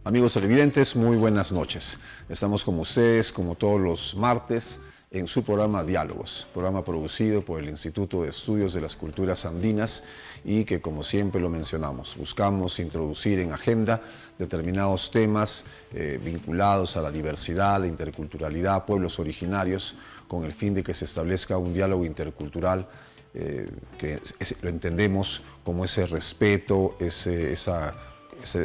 Amigos televidentes, muy buenas noches. Estamos con ustedes, como todos los martes, en su programa Diálogos, programa producido por el Instituto de Estudios de las Culturas Andinas y que, como siempre lo mencionamos, buscamos introducir en agenda determinados temas vinculados a la diversidad, la interculturalidad, pueblos originarios, con el fin de que se establezca un diálogo intercultural lo entendemos como ese respeto, esa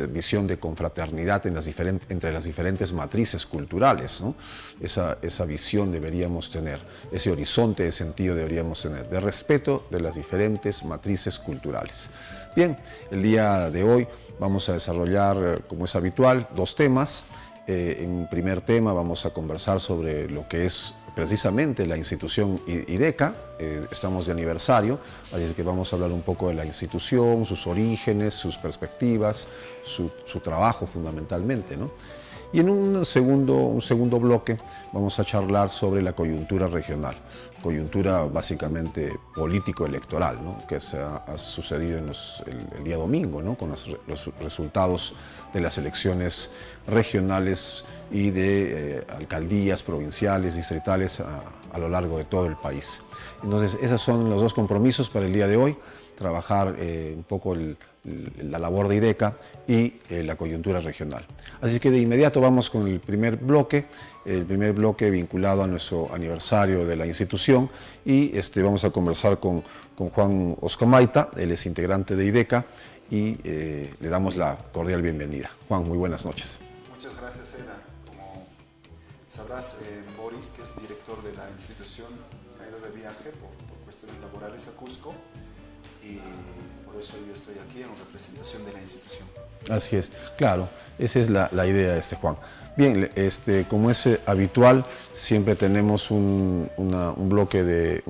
visión de confraternidad entre las diferentes matrices culturales, ¿no? Esa visión deberíamos tener, ese horizonte de sentido deberíamos tener, de respeto de las diferentes matrices culturales. Bien, el día de hoy vamos a desarrollar, como es habitual, dos temas. En un primer tema vamos a conversar sobre lo que es precisamente la institución IDECA. Estamos de aniversario, así que vamos a hablar un poco de la institución, sus orígenes, sus perspectivas, su trabajo fundamentalmente, ¿no? Y en un segundo bloque vamos a charlar sobre la coyuntura regional, coyuntura básicamente político-electoral, ¿no? Que ha sucedido el día domingo, ¿no? Con los resultados de las elecciones regionales y de alcaldías provinciales, distritales a lo largo de todo el país. Entonces, esos son los dos compromisos para el día de hoy, trabajar un poco la labor de IDECA y la coyuntura regional. Así que de inmediato vamos con el primer bloque vinculado a nuestro aniversario de la institución y vamos a conversar con Juan Oscomaita, él es integrante de IDECA y le damos la cordial bienvenida. Juan, muy buenas noches. Muchas gracias, Ena. Como sabrás, Boris, que es director de la institución, ha ido de viaje por cuestiones laborales a Cusco y por eso yo estoy aquí en representación de la institución. Así es, claro, esa es la idea de Juan. Bien, como es habitual, siempre tenemos un bloque de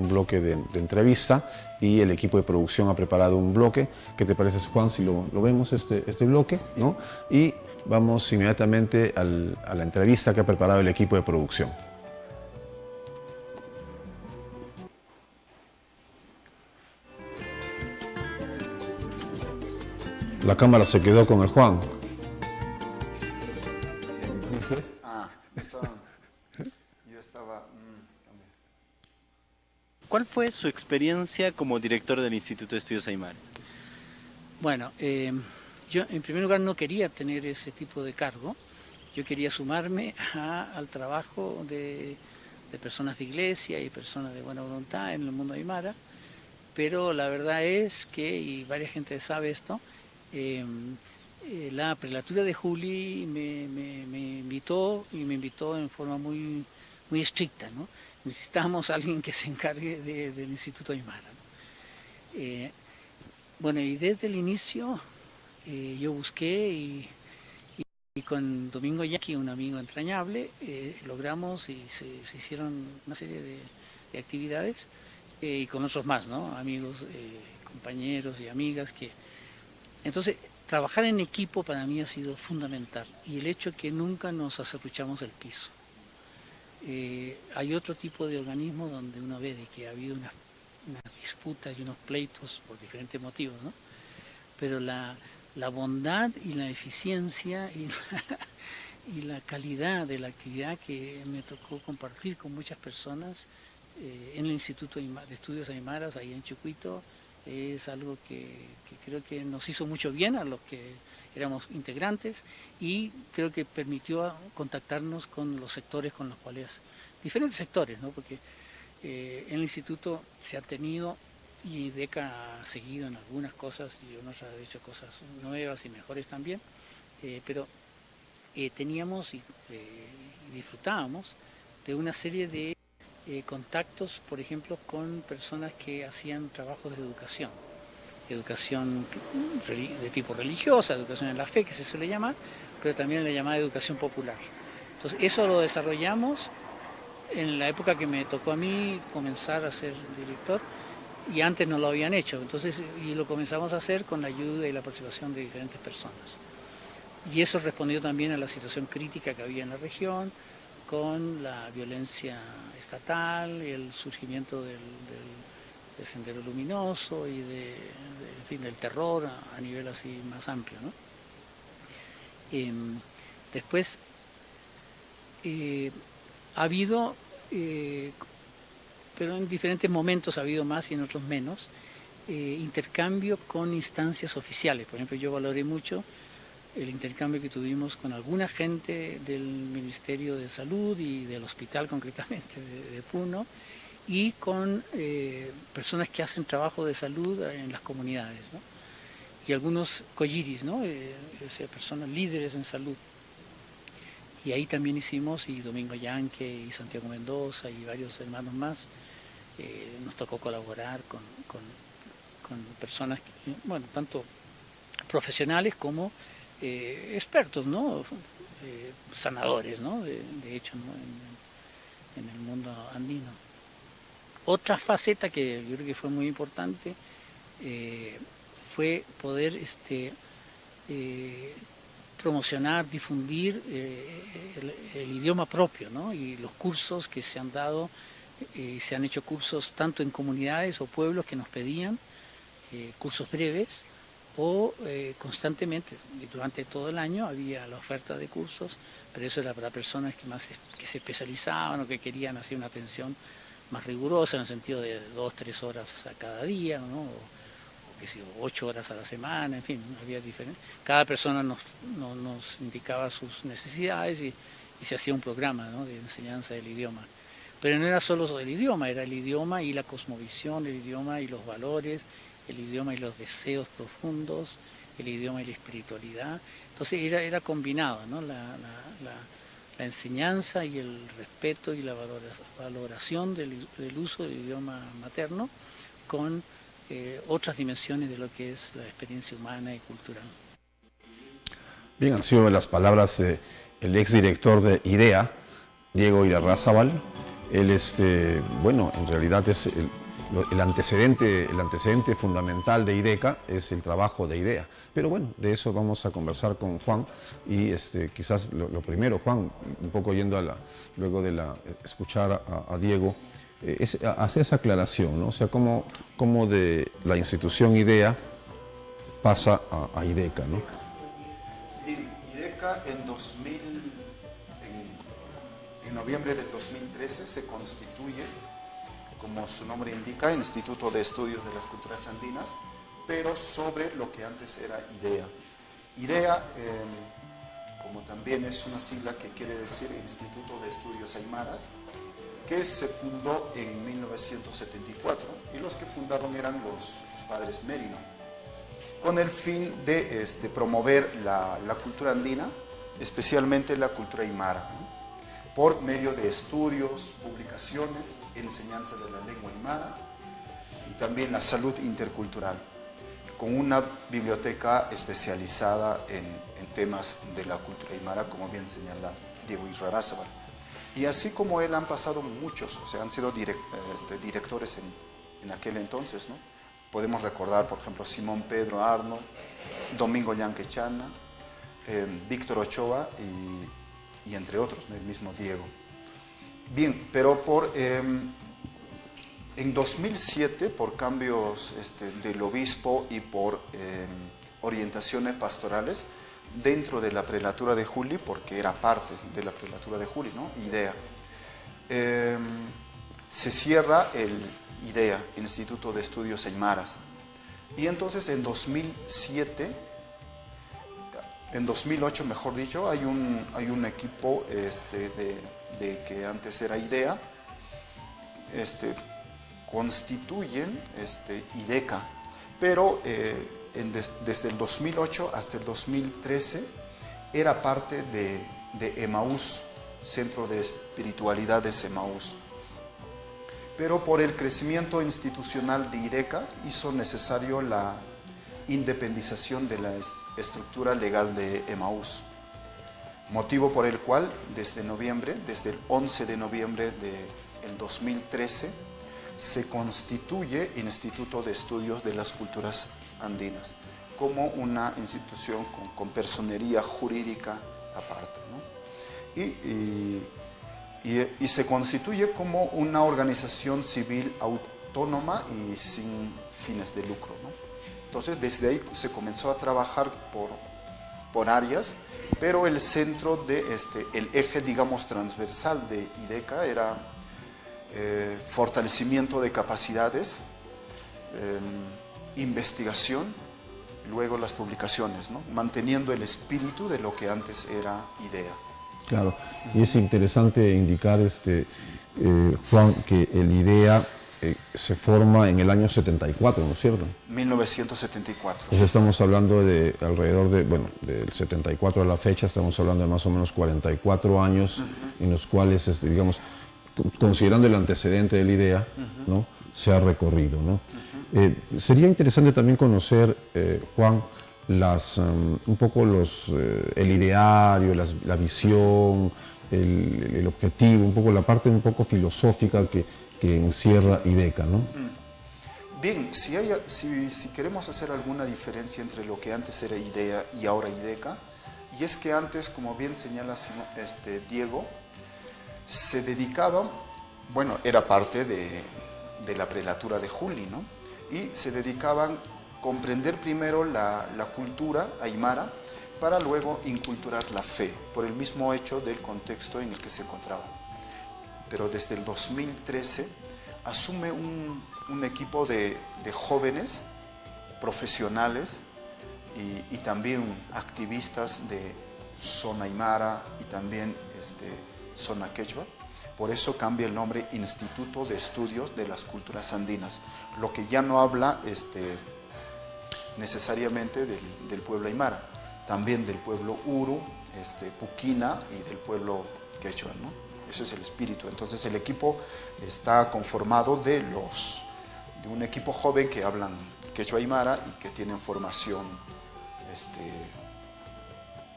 entrevista y el equipo de producción ha preparado un bloque. ¿Qué te parece, Juan, si lo vemos este bloque, ¿no? Y vamos inmediatamente a la entrevista que ha preparado el equipo de producción. La cámara se quedó con el Juan. Yo estaba... ¿Cuál fue su experiencia como director del Instituto de Estudios Aymara? Bueno, yo en primer lugar no quería tener ese tipo de cargo. Yo quería sumarme al trabajo de personas de iglesia y personas de buena voluntad en el mundo aymara, pero la verdad es que, y varias gente sabe esto, la prelatura de Juli me invitó y me invitó en forma muy estricta, ¿no? Necesitamos a alguien que se encargue del Instituto Aymara, ¿no? Bueno, y desde el inicio yo busqué y con Domingo Yaqui, un amigo entrañable, logramos y se hicieron una serie de actividades y con otros más, ¿no? Amigos, compañeros y amigas que... Entonces, trabajar en equipo para mí ha sido fundamental y el hecho que nunca nos acerruchamos el piso. Hay otro tipo de organismos donde uno ve de que ha habido unas disputas y unos pleitos por diferentes motivos, ¿no? Pero la bondad y la eficiencia y la calidad de la actividad que me tocó compartir con muchas personas en el Instituto de Estudios Aymaras, ahí en Chucuito, es algo que creo que nos hizo mucho bien a los que éramos integrantes y creo que permitió contactarnos con los sectores con los cuales, diferentes sectores, ¿no? Porque en el instituto se ha tenido y IDECA ha seguido en algunas cosas y otros ha hecho cosas nuevas y mejores también, pero teníamos y disfrutábamos de una serie de contactos, por ejemplo, con personas que hacían trabajos de educación de tipo religiosa, educación en la fe, que se suele llamar, pero también la llamada educación popular. Entonces, eso lo desarrollamos en la época que me tocó a mí comenzar a ser director, y antes no lo habían hecho, entonces, y lo comenzamos a hacer con la ayuda y la participación de diferentes personas. Y eso respondió también a la situación crítica que había en la región, con la violencia estatal, el surgimiento del Sendero Luminoso y en fin, del terror a nivel así más amplio, ¿no? Después ha habido, pero en diferentes momentos ha habido más y en otros menos, intercambio con instancias oficiales. Por ejemplo, yo valoré mucho el intercambio que tuvimos con alguna gente del Ministerio de Salud y del hospital concretamente de Puno, y con personas que hacen trabajo de salud en las comunidades, ¿no? Y algunos coyiris, ¿no? O sea, personas líderes en salud. Y ahí también hicimos, y Domingo Yanque y Santiago Mendoza y varios hermanos más, nos tocó colaborar con personas, bueno, tanto profesionales como expertos, ¿no? Sanadores, ¿no? De hecho, ¿no? En el mundo andino. Otra faceta que yo creo que fue muy importante fue poder promocionar, difundir el idioma propio, ¿no? Y los cursos que se han dado, se han hecho cursos tanto en comunidades o pueblos que nos pedían cursos breves, o constantemente, durante todo el año había la oferta de cursos, pero eso era para personas que se especializaban o que querían hacer una atención más rigurosa, en el sentido de 2-3 horas a cada día, ¿no? O qué sé yo, 8 horas a la semana, en fin, había diferentes. Cada persona nos indicaba sus necesidades y se hacía un programa, ¿no? De enseñanza del idioma. Pero no era solo el idioma, era el idioma y la cosmovisión, el idioma y los valores, el idioma y los deseos profundos, el idioma y la espiritualidad. Entonces era combinado, ¿no? La enseñanza y el respeto y la valoración del uso del idioma materno con otras dimensiones de lo que es la experiencia humana y cultural. Bien, han sido las palabras del exdirector de IDEA, Diego Irarrázaval. Él bueno, en realidad es el antecedente fundamental de IDECA, es el trabajo de IDEA. Pero bueno, de eso vamos a conversar con Juan, y quizás lo primero, Juan, un poco yendo luego de escuchar a Diego, hacer esa aclaración, ¿no? O sea, cómo de la institución IDEA pasa a IDECA, ¿no? IDECA en noviembre del 2013 se constituye, como su nombre indica, Instituto de Estudios de las Culturas Andinas, pero sobre lo que antes era IDEA. IDEA, como también es una sigla que quiere decir Instituto de Estudios Aymaras, que se fundó en 1974, y los que fundaron eran los padres Merino, con el fin de promover la cultura andina, especialmente la cultura aymara, ¿no? Por medio de estudios, publicaciones, enseñanza de la lengua aymara y también la salud intercultural, con una biblioteca especializada en temas de la cultura aymara, como bien señala Diego Irarrázaval. Y así como él han pasado muchos, o sea, han sido directores en aquel entonces, ¿no? Podemos recordar, por ejemplo, Simón Pedro Arno, Domingo Yanque Chana, Víctor Ochoa y entre otros, ¿no? El mismo Diego. Bien, pero en 2007, por cambios del obispo y por orientaciones pastorales dentro de la prelatura de Juli, porque era parte de la prelatura de Juli, ¿no? IDEA, se cierra el IDEA, Instituto de Estudios Aymaras. Y entonces en 2008, mejor dicho, hay un equipo de que antes era IDEA, constituyen IDECA, pero desde el 2008 hasta el 2013 era parte de Emaús, Centro de Espiritualidades Emaús. Pero por el crecimiento institucional de IDECA hizo necesario la independización de la estructura legal de Emaús, motivo por el cual desde el 11 de noviembre del 2013, se constituye Instituto de Estudios de las Culturas Andinas como una institución con personería jurídica aparte, ¿no? Y se constituye como una organización civil autónoma y sin fines de lucro, ¿no? Entonces, desde ahí se comenzó a trabajar por áreas, pero el centro de el eje, digamos, transversal de IDECA era fortalecimiento de capacidades, investigación, luego las publicaciones, ¿no? Manteniendo el espíritu de lo que antes era IDEA. Claro, y es interesante indicar, Juan, que el IDEA se forma en el año 74, ¿no es cierto? 1974. Entonces estamos hablando de alrededor de, bueno, del 74 a la fecha, estamos hablando de más o menos 44 años en los cuales, digamos, considerando el antecedente del IDEA, ¿no?, se ha recorrido, ¿no? Sería interesante también conocer, Juan, un poco el ideario, la visión, el objetivo, un poco la parte un poco filosófica que encierra IDECA, ¿no? Bien, si queremos hacer alguna diferencia entre lo que antes era IDEA y ahora IDECA, y es que antes, como bien señala Diego, se dedicaban, bueno, era parte de la prelatura de Juli, ¿no? Y se dedicaban a comprender primero la cultura aymara para luego inculturar la fe, por el mismo hecho del contexto en el que se encontraban. Pero desde el 2013 asume un equipo de jóvenes profesionales y también activistas de zona aymara y también zona quechua. Por eso cambia el nombre Instituto de Estudios de las Culturas Andinas, lo que ya no habla necesariamente del pueblo aymara, también del pueblo uru, puquina y del pueblo quechua, ¿no? Ese es el espíritu. Entonces el equipo está conformado de un equipo joven que hablan quechua aymara y que tienen formación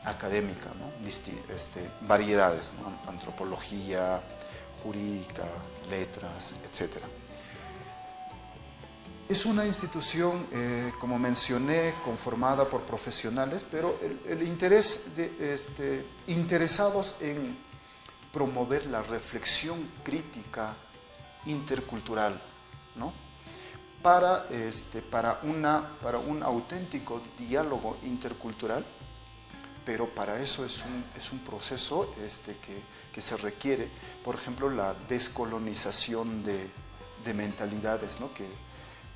académica, ¿no? Variedades, ¿no? Antropología, jurídica, letras, etc. Es una institución, como mencioné, conformada por profesionales, pero el interés interesados en promover la reflexión crítica intercultural, ¿no? Para un auténtico diálogo intercultural, pero para eso es un proceso que se requiere, por ejemplo, la descolonización de mentalidades, ¿no? Que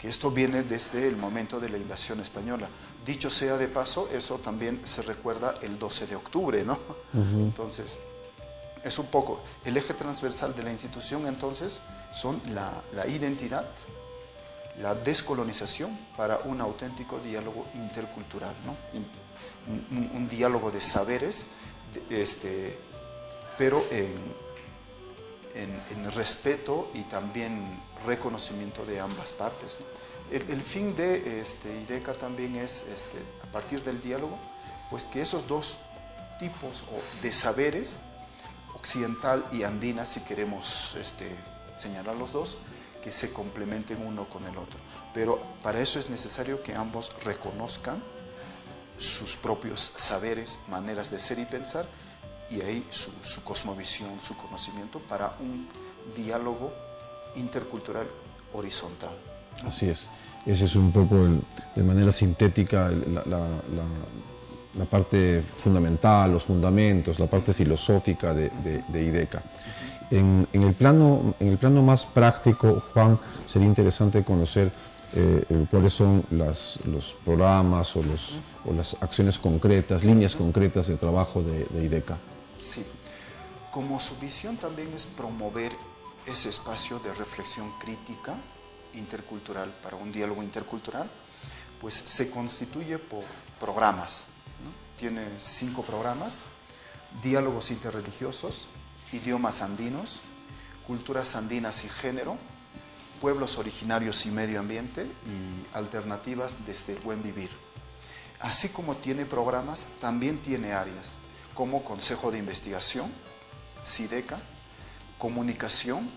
esto viene desde el momento de la invasión española. Dicho sea de paso, eso también se recuerda el 12 de octubre, ¿no? Entonces, es un poco el eje transversal de la institución, entonces, son la identidad, la descolonización para un auténtico diálogo intercultural, ¿no? Un diálogo de saberes, pero en respeto y también reconocimiento de ambas partes, ¿no? El fin de IDECA también es, a partir del diálogo, pues que esos dos tipos de saberes, occidental y andina, si queremos señalar los dos, que se complementen uno con el otro. Pero para eso es necesario que ambos reconozcan sus propios saberes, maneras de ser y pensar, y ahí su cosmovisión, su conocimiento para un diálogo intercultural horizontal. Así es. Ese es un poco, de manera sintética, la parte fundamental, los fundamentos, la parte filosófica de IDECA. En el plano más práctico, Juan, sería interesante conocer cuáles son los programas o las acciones concretas, líneas concretas de trabajo de IDECA. Sí, como su visión también es promover ese espacio de reflexión crítica intercultural para un diálogo intercultural, pues se constituye por programas, ¿no? Tiene 5 programas: diálogos interreligiosos, idiomas andinos, culturas andinas y género, pueblos originarios y medio ambiente, y alternativas desde el buen vivir. Así como tiene programas, también tiene áreas como Consejo de Investigación, SIDECA, Comunicación,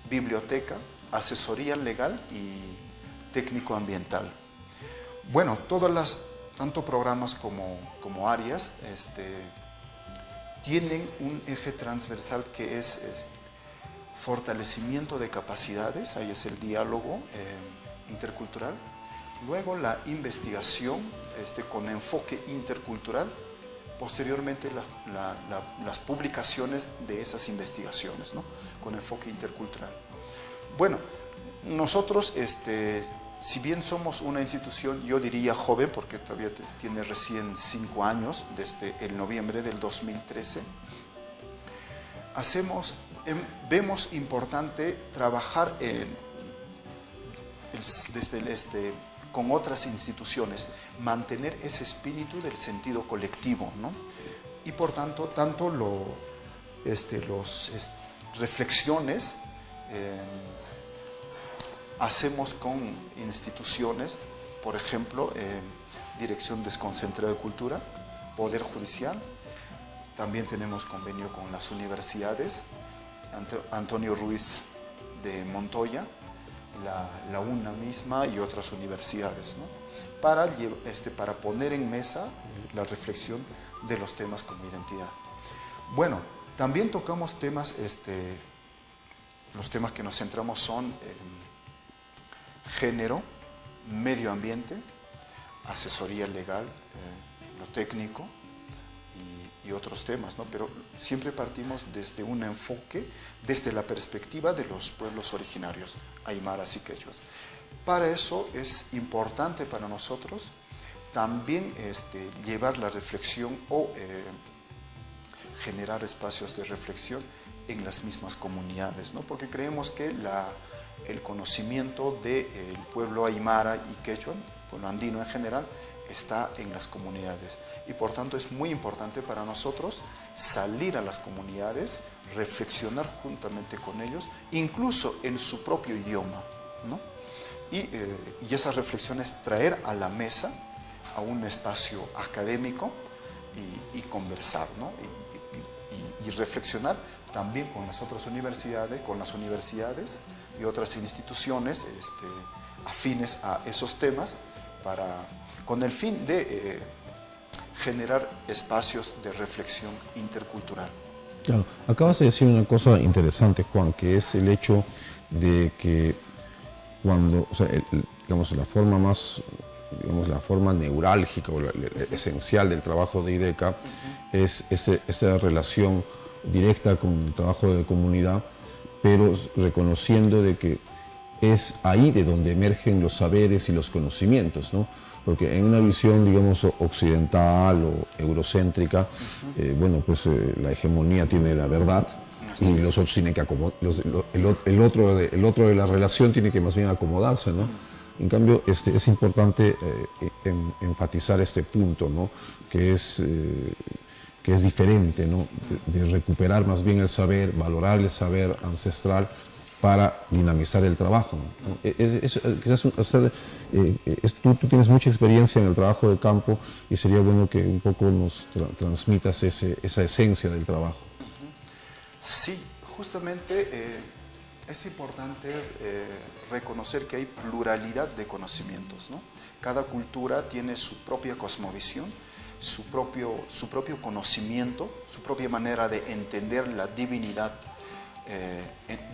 Biblioteca, Asesoría Legal y Técnico Ambiental. Bueno, tanto programas como áreas tienen un eje transversal que es fortalecimiento de capacidades, ahí es el diálogo intercultural. Luego la investigación con enfoque intercultural posteriormente las publicaciones de esas investigaciones, ¿no? Con enfoque intercultural. Bueno, nosotros, si bien somos una institución, yo diría joven, porque todavía tiene recién 5 años, desde el noviembre del 2013, vemos importante trabajar con otras instituciones, mantener ese espíritu del sentido colectivo, ¿no? Y por tanto, reflexiones hacemos con instituciones, por ejemplo, Dirección Desconcentrada de Cultura, Poder Judicial, también tenemos convenio con las universidades, Antonio Ruiz de Montoya, la UNA misma y otras universidades, ¿no? Para poner en mesa la reflexión de los temas como identidad. Bueno, también tocamos temas, los temas que nos centramos son género, medio ambiente, asesoría legal, lo técnico y otros temas, ¿no? Pero siempre partimos desde un enfoque, desde la perspectiva de los pueblos originarios, aymaras y quechuas. Para eso es importante para nosotros también llevar la reflexión o generar espacios de reflexión en las mismas comunidades, ¿no? Porque creemos que el conocimiento del pueblo aymara y quechua, pueblo andino en general, está en las comunidades. Y por tanto es muy importante para nosotros salir a las comunidades, reflexionar juntamente con ellos, incluso en su propio idioma, ¿no? Y esas reflexiones traer a la mesa, a un espacio académico y conversar, ¿no? Y reflexionar también con las otras universidades, y otras instituciones afines a esos temas, con el fin de generar espacios de reflexión intercultural. Claro, acabas de decir una cosa interesante, Juan, que es el hecho de que cuando, o sea, digamos, la forma neurálgica o esencial del trabajo de IDECA es esta relación directa con el trabajo de comunidad, pero reconociendo de que es ahí de donde emergen los saberes y los conocimientos, ¿no? Porque en una visión, digamos, occidental o eurocéntrica, bueno, pues la hegemonía tiene la verdad y los otros tienen que el otro de la relación tiene que más bien acomodarse, ¿no? En cambio, es importante enfatizar este punto, ¿no? Que es diferente, ¿no? De recuperar más bien el saber, valorar el saber ancestral para dinamizar el trabajo, ¿no? Quizás tú tienes mucha experiencia en el trabajo de campo y sería bueno que un poco nos transmitas esa esencia del trabajo. Sí, justamente es importante reconocer que hay pluralidad de conocimientos, ¿no? Cada cultura tiene su propia cosmovisión, su propio conocimiento, su propia manera de entender la divinidad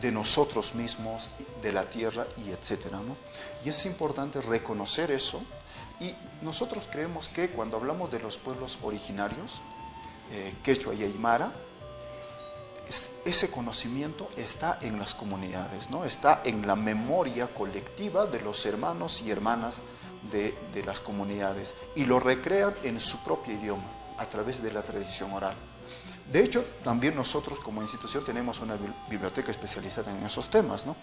de nosotros mismos, de la tierra y etcétera, ¿no? Y es importante reconocer eso, y nosotros creemos que cuando hablamos de los pueblos originarios, quechua y aymara, ese conocimiento está en las comunidades, ¿no? Está en la memoria colectiva de los hermanos y hermanas de las comunidades, y lo recrean en su propio idioma a través de la tradición oral. De hecho, también nosotros como institución tenemos una biblioteca especializada en esos temas, ¿no?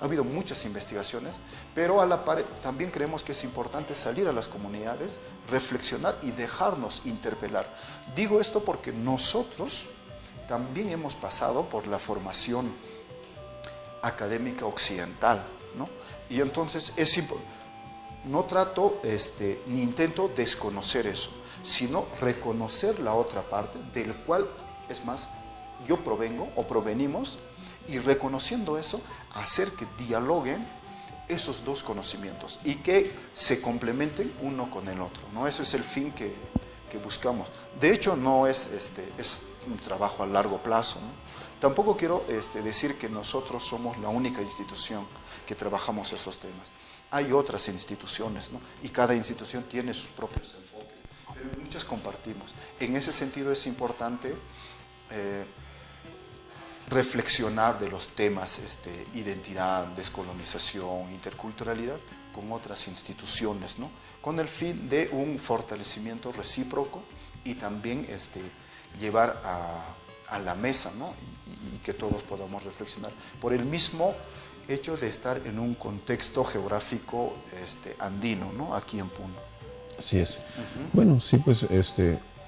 Ha habido muchas investigaciones, pero a la par también creemos que es importante salir a las comunidades, reflexionar y dejarnos interpelar. Digo esto porque nosotros también hemos pasado por la formación académica occidental, ¿no? Y entonces no trato ni intento desconocer eso, sino reconocer la otra parte del cual, es más, yo provengo o provenimos, y reconociendo eso, hacer que dialoguen esos dos conocimientos y que se complementen uno con el otro, ¿no? Ese es el fin que buscamos. De hecho, no es un trabajo a largo plazo, ¿no? Tampoco quiero decir que nosotros somos la única institución que trabajamos esos temas. Hay otras instituciones, ¿no? Y cada institución tiene sus propios enfoques. muchas compartimos. En ese sentido es importante reflexionar de los temas identidad, descolonización, interculturalidad con otras instituciones, ¿no? Con el fin de un fortalecimiento recíproco y también llevar a la mesa, ¿no? y que todos podamos reflexionar por el mismo hecho de estar en un contexto geográfico andino, ¿no? Aquí en Puno. Así es. Bueno, sí, pues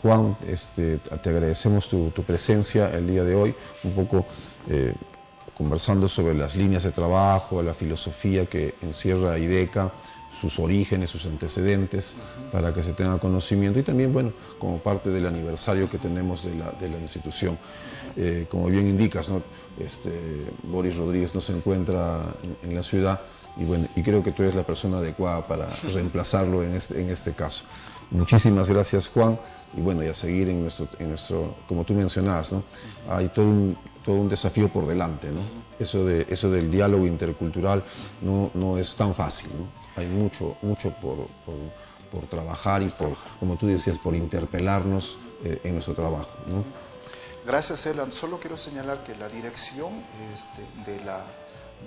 Juan, te agradecemos tu presencia el día de hoy, un poco conversando sobre las líneas de trabajo, la filosofía que encierra IDECA, sus orígenes, sus antecedentes, para que se tenga conocimiento, y también, bueno, como parte del aniversario que tenemos de la institución. Como bien indicas, ¿no? Boris Rodríguez no se encuentra en la ciudad, y bueno, y creo que tú eres la persona adecuada para reemplazarlo en este caso. Muchísimas gracias, Juan, y bueno, y a seguir en nuestro, como tú mencionabas, ¿no? Hay todo un desafío por delante, ¿no? Eso del diálogo intercultural no es tan fácil, ¿no? Hay mucho por trabajar y por, como tú decías, por interpelarnos en nuestro trabajo, ¿no? Gracias, Elan. Solo quiero señalar que la dirección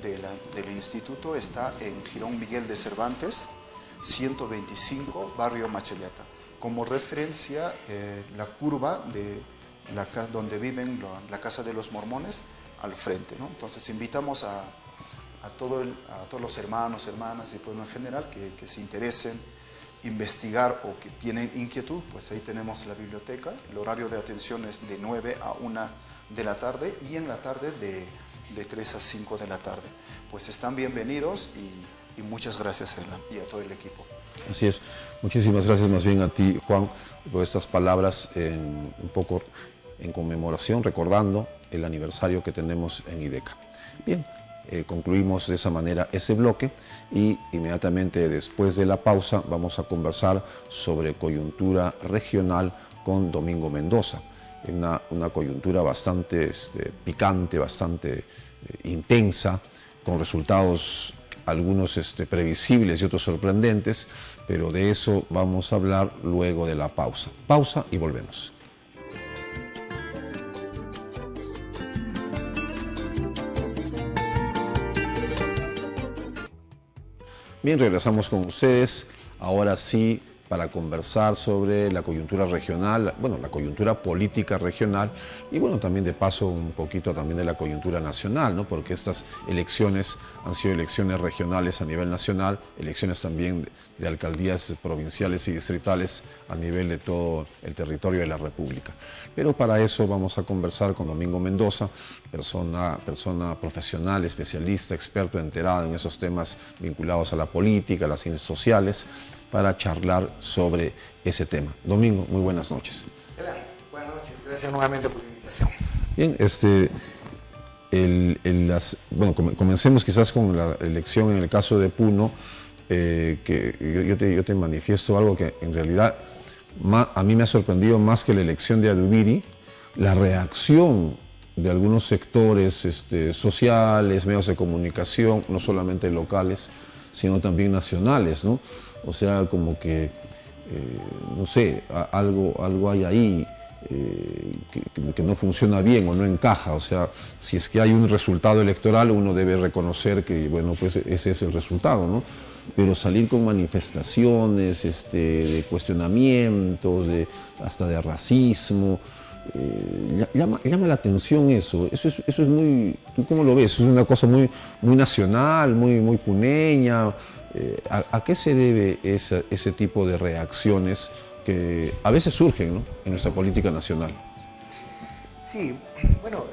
del instituto está en Girón Miguel de Cervantes, 125, barrio Machayata. Como referencia, la curva de donde viven la Casa de los Mormones al frente, ¿no? Entonces invitamos a todos los hermanos, hermanas y pueblo en general que se interesen investigar o que tienen inquietud, pues ahí tenemos la biblioteca. El horario de atención es de 9 a 1 de la tarde y en la tarde de 3 a 5 de la tarde. Pues están bienvenidos y muchas gracias, Elan, y a todo el equipo. Así es. Muchísimas gracias más bien a ti, Juan, por estas palabras un poco en conmemoración, recordando el aniversario que tenemos en IDECA. Bien. Concluimos de esa manera ese bloque y inmediatamente después de la pausa vamos a conversar sobre coyuntura regional con Domingo Mendoza. Una coyuntura bastante picante, bastante intensa, con resultados algunos previsibles y otros sorprendentes, pero de eso vamos a hablar luego de la pausa. Pausa y volvemos. Bien, regresamos con ustedes, ahora sí, para conversar sobre la coyuntura regional, bueno, la coyuntura política regional y bueno, también de paso un poquito también de la coyuntura nacional, ¿no? Porque estas elecciones han sido elecciones regionales a nivel nacional, elecciones también de alcaldías provinciales y distritales a nivel de todo el territorio de la República. Pero para eso vamos a conversar con Domingo Mendoza, persona profesional, especialista, experto, enterado en esos temas vinculados a la política, a las ciencias sociales, para charlar sobre ese tema. Domingo, muy buenas noches. Hola, buenas noches, gracias nuevamente por la invitación. Bien, comencemos quizás con la elección en el caso de Puno, que yo te manifiesto algo que en realidad a mí me ha sorprendido más que la elección de Adubiri, la reacción de algunos sectores sociales, medios de comunicación, no solamente locales, sino también nacionales, ¿no? O sea, como que, no sé, algo hay ahí que no funciona bien o no encaja. O sea, si es que hay un resultado electoral, uno debe reconocer que, bueno, pues ese es el resultado, ¿no? Pero salir con manifestaciones, de cuestionamientos, hasta de racismo, llama la atención eso. Eso es muy, ¿tú cómo lo ves? Es una cosa muy nacional, muy puneña. ¿A qué se debe ese tipo de reacciones que a veces surgen, ¿no?, en nuestra política nacional? Sí, bueno,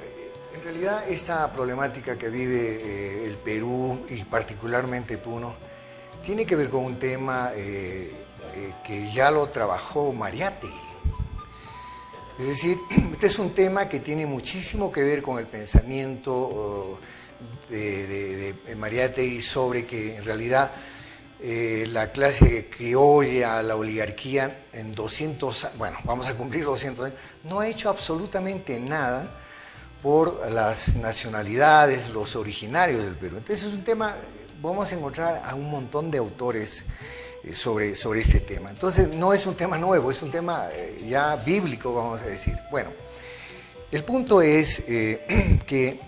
en realidad esta problemática que vive el Perú y particularmente Puno tiene que ver con un tema que ya lo trabajó Mariátegui. Es decir, este es un tema que tiene muchísimo que ver con el pensamiento de Mariátegui sobre que en realidad la clase criolla, la oligarquía, en 200, bueno, vamos a cumplir 200 años, no ha hecho absolutamente nada por las nacionalidades, los originarios del Perú. Entonces es un tema, vamos a encontrar a un montón de autores sobre este tema. Entonces no es un tema nuevo, es un tema ya bíblico, vamos a decir. Bueno, el punto es que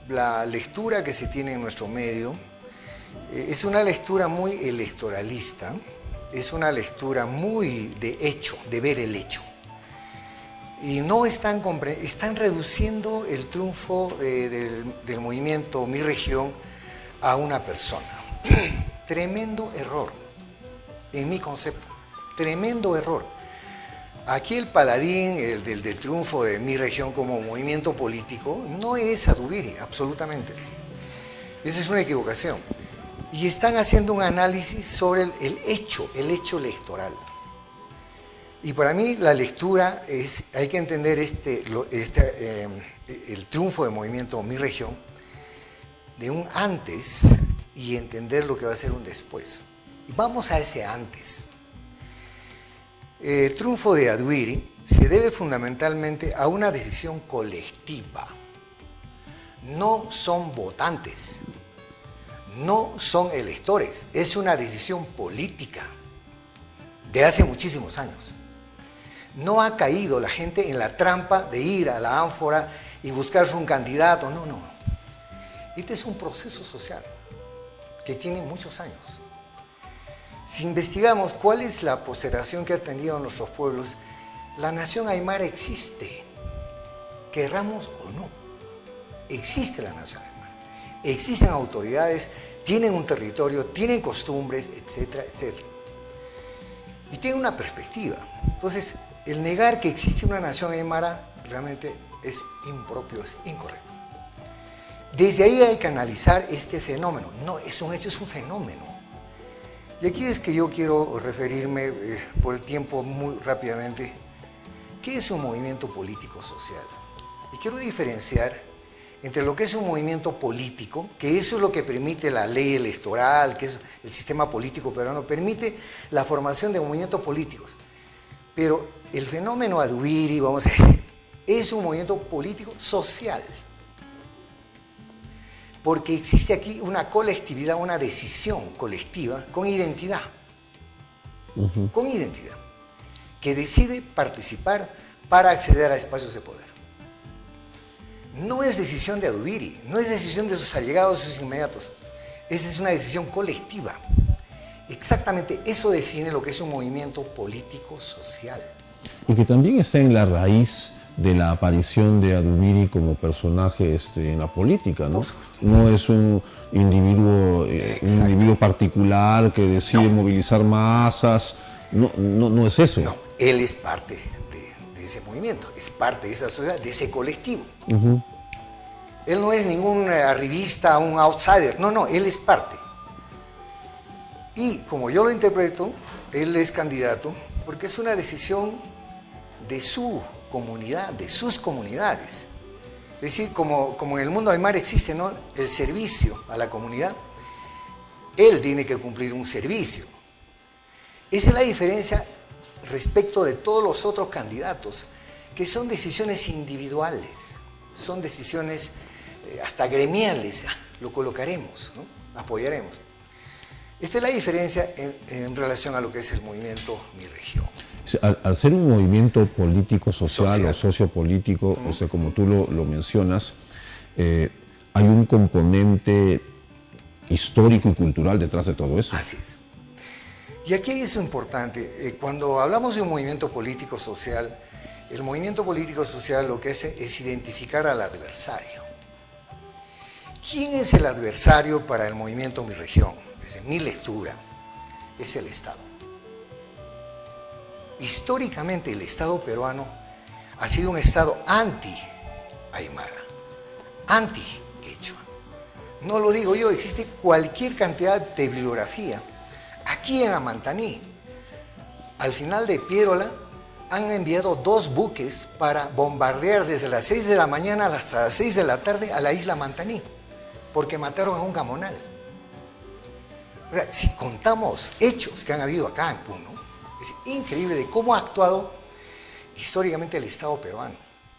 la lectura que se tiene en nuestro medio es una lectura muy electoralista, es una lectura muy de hecho, de ver el hecho. Y no están reduciendo el triunfo del movimiento Mi Región a una persona. Tremendo error, en mi concepto, tremendo error. Aquí el paladín del triunfo de Mi Región como movimiento político no es Adubiri, absolutamente. Esa es una equivocación. Y están haciendo un análisis sobre el hecho electoral. Y para mí la lectura hay que entender el triunfo del movimiento Mi Región de un antes y entender lo que va a ser un después. Y vamos a ese antes. El triunfo de Adubiri se debe fundamentalmente a una decisión colectiva. No son votantes, no son electores, es una decisión política de hace muchísimos años. No ha caído la gente en la trampa de ir a la ánfora y buscarse un candidato, no. Este es un proceso social que tiene muchos años. Si investigamos cuál es la postergación que ha tenido nuestros pueblos, la nación aymara existe, querramos o no, existe la nación aymara. Existen autoridades, tienen un territorio, tienen costumbres, etcétera, etcétera. Y tiene una perspectiva. Entonces, el negar que existe una nación aymara realmente es impropio, es incorrecto. Desde ahí hay que analizar este fenómeno. No, es un hecho, es un fenómeno. Y aquí es que yo quiero referirme, por el tiempo muy rápidamente, ¿qué es un movimiento político social? Y quiero diferenciar entre lo que es un movimiento político, que eso es lo que permite la ley electoral, que es el sistema político peruano, permite la formación de movimientos políticos. Pero el fenómeno Adubiri, vamos a decir, es un movimiento político social. Porque existe aquí una colectividad, una decisión colectiva con identidad. Con identidad. Que decide participar para acceder a espacios de poder. No es decisión de Adubiri, no es decisión de sus allegados, de sus inmediatos. Esa es una decisión colectiva. Exactamente eso define lo que es un movimiento político social. Y que también está en la raíz de la aparición de Adubiri como personaje en la política, ¿no? No es un individuo particular que decide movilizar masas, no es eso. No, él es parte de ese movimiento, es parte de esa sociedad, de ese colectivo. Él no es ningún arribista, un outsider, no, él es parte. Y como yo lo interpreto, él es candidato porque es una decisión de su comunidad, de sus comunidades. Es decir, como en el mundo aymara existe, ¿no?, el servicio a la comunidad, él tiene que cumplir un servicio. Esa es la diferencia respecto de todos los otros candidatos, que son decisiones individuales, son decisiones hasta gremiales, lo colocaremos, ¿no?, apoyaremos. Esta es la diferencia en relación a lo que es el movimiento Mi Región. Al ser un movimiento político, social o sociopolítico, como tú lo mencionas, hay un componente histórico y cultural detrás de todo eso. Así es. Y aquí es importante, cuando hablamos de un movimiento político social, el movimiento político social lo que hace es identificar al adversario. ¿Quién es el adversario para el movimiento Mi Región? Desde mi lectura, es el Estado. Históricamente el Estado peruano ha sido un Estado anti-aymara, anti-quechua. No lo digo yo, existe cualquier cantidad de bibliografía. Aquí en Amantaní, al final de Piérola, han enviado 2 buques para bombardear desde las 6 de la mañana hasta las 6 de la tarde a la isla Amantaní, porque mataron a un gamonal. O sea, si contamos hechos que han habido acá en Puno, es increíble de cómo ha actuado históricamente el Estado peruano.